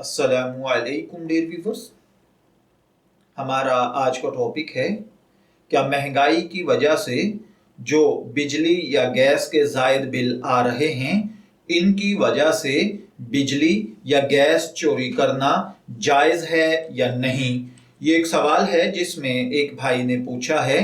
अस्सलामुअलैकुम dear viewers. हमारा आज का टॉपिक है क्या महंगाई की वजह से जो बिजली या गैस के ज़ायद बिल आ रहे हैं, इनकी वजह से बिजली या गैस चोरी करना जायज़ है या नहीं। ये एक सवाल है जिसमें एक भाई ने पूछा है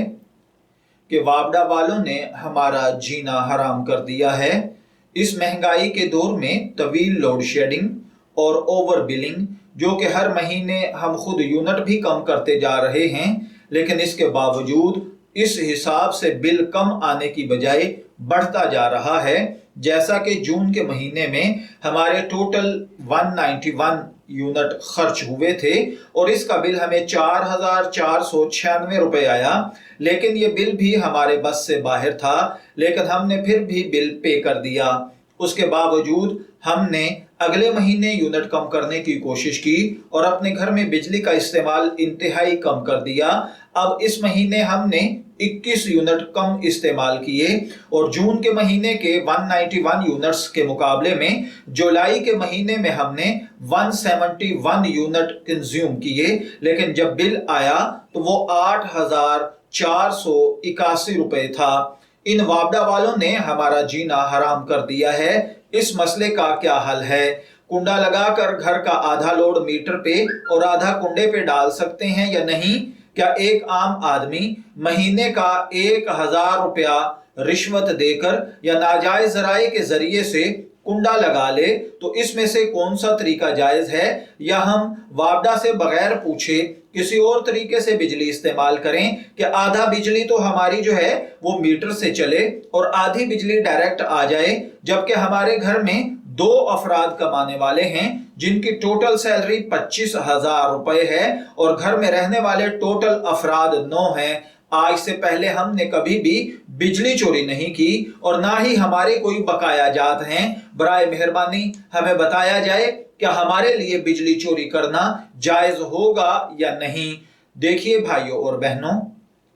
कि वापडा वालों ने हमारा जीना हराम कर दिया है। इस महंगाई के दौर में तवील लोड शेडिंग और ओवर बिलिंग, जो कि हर महीने हम खुद यूनिट भी कम करते जा रहे हैं, लेकिन इसके बावजूद इस हिसाब से बिल कम आने की बजाय बढ़ता जा रहा है। जैसा कि जून के महीने में हमारे टोटल 191 यूनिट खर्च हुए थे और इसका बिल हमें 4,496 रुपए आया, लेकिन ये बिल भी हमारे बस से बाहर था, लेकिन हमने फिर भी बिल पे कर दिया। उसके बावजूद हमने अगले महीने यूनिट कम करने की कोशिश की और अपने घर में बिजली का इस्तेमाल इंतहाई कम कर दिया। अब इस महीने हमने 21 यूनिट कम इस्तेमाल किए और जून के महीने के 191 यूनिट्स के मुकाबले में जुलाई के महीने में हमने 171 यूनिट कंज्यूम किए, लेकिन जब बिल आया तो वो 8,481 रुपए था। इन वापडा वालों ने हमारा जीना हराम कर दिया है। इस मसले का क्या हल है? कुंडा लगाकर घर का आधा लोड मीटर पे और आधा कुंडे पे डाल सकते हैं या नहीं? क्या एक आम आदमी महीने का 1,000 रुपया रिश्वत देकर या नाजायज जराए के जरिए से कुंडा लगा ले तो इसमें से कौन सा तरीका जायज है, या हम वापडा से बगैर पूछे किसी और तरीके से बिजली इस्तेमाल करें कि आधा बिजली तो हमारी जो है वो मीटर से चले और आधी बिजली डायरेक्ट आ जाए, जबकि हमारे घर में 2 अफराद कमाने वाले हैं जिनकी टोटल सैलरी 25,000 रुपए है और घर में रहने वाले टोटल अफराद 9 हैं। आज से पहले हमने कभी भी बिजली चोरी नहीं की और ना ही हमारे कोई बकाया जात हैं। बराए मेहरबानी हमें बताया जाए क्या हमारे लिए बिजली चोरी करना जायज होगा या नहीं। देखिए भाइयों और बहनों,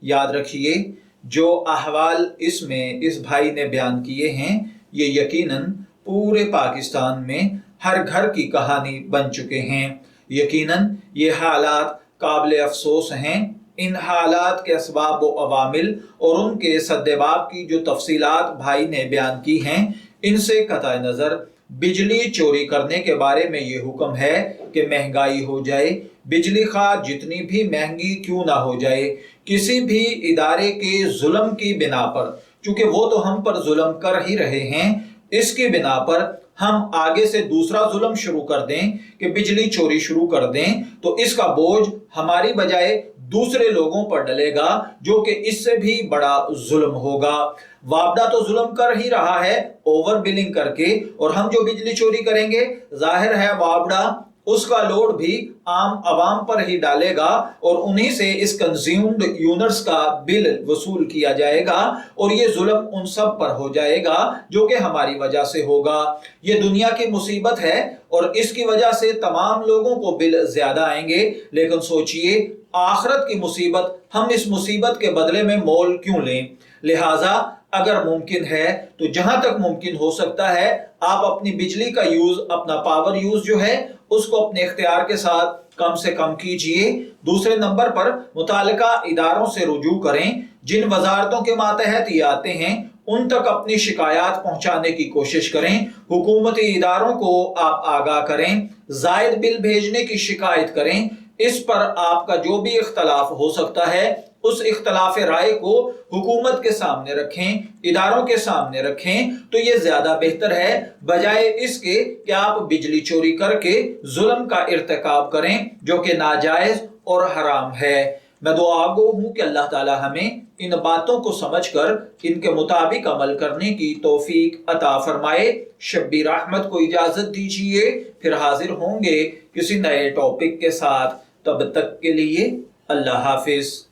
याद रखिए जो अहवाल इसमें इस भाई ने बयान किए हैं ये यकीनन पूरे पाकिस्तान में हर घर की कहानी बन चुके हैं। यकीनन ये हालात काबिल अफसोस हैं। इन हालात के असबाब व अवामिल और उनके सद्देबाब की जो तफसीलात भाई ने बयान की हैं, इनसे कतई नज़र बिजली चोरी करने के बारे में ये हुक्म है कि महंगाई हो जाए, बिजली खा जितनी भी महंगी क्यों ना हो जाए, किसी भी इदारे के जुल्म की बिना पर, चूंकि वो तो हम पर जुल्म कर ही रहे हैं, इसकी बिना पर हम आगे से दूसरा जुल्म शुरू कर दें कि बिजली चोरी शुरू कर दें, तो इसका बोझ हमारी बजाय दूसरे लोगों पर डलेगा, जो कि इससे भी बड़ा जुल्म होगा। वापडा तो जुल्म कर ही रहा है ओवर बिलिंग करके, और हम जो बिजली चोरी करेंगे जाहिर है वापडा उसका लोड भी आम आवाम पर ही डालेगा और उन्हीं से इस कंज्यूम्ड यूनिट्स का बिल वसूल किया जाएगा और ये जुल्म उन सब पर हो जाएगा जो कि हमारी वजह से होगा। ये दुनिया की मुसीबत है और इसकी वजह से तमाम लोगों को बिल ज्यादा आएंगे, लेकिन सोचिए आखिरत की मुसीबत हम इस मुसीबत के बदले में मोल क्यों लें। लिहाजा अगर मुमकिन है तो जहां तक मुमकिन हो सकता है आप अपनी बिजली का यूज, अपना पावर यूज जो है उसको अपने इख्तियार के साथ कम से कम कीजिए। दूसरे नंबर पर मुतालिका इदारों से रुजू करें, जिन वजारतों के मातहत ये आते हैं उन तक अपनी शिकायत पहुंचाने की कोशिश करें। हुकूमती इदारों को आप आगाह करें, जायद बिल भेजने की शिकायत करें। इस पर आपका जो भी इख्तलाफ हो सकता है उस इख्तलाफ राय को हुकूमत के सामने रखें, इदारों के सामने रखें, तो ये ज्यादा बेहतर है बजाय इसके कि आप बिजली चोरी करके जुल्म का इर्तिकाब करें जो कि नाजायज और हराम है। मैं दुआ गो हूं कि अल्लाह ताला हमें इन बातों को समझकर इनके मुताबिक अमल करने की तौफीक अता फरमाए। शब्बीर अहमद को इजाजत दीजिए, फिर हाजिर होंगे किसी नए टॉपिक के साथ। तब तक के लिए अल्लाह हाफिज।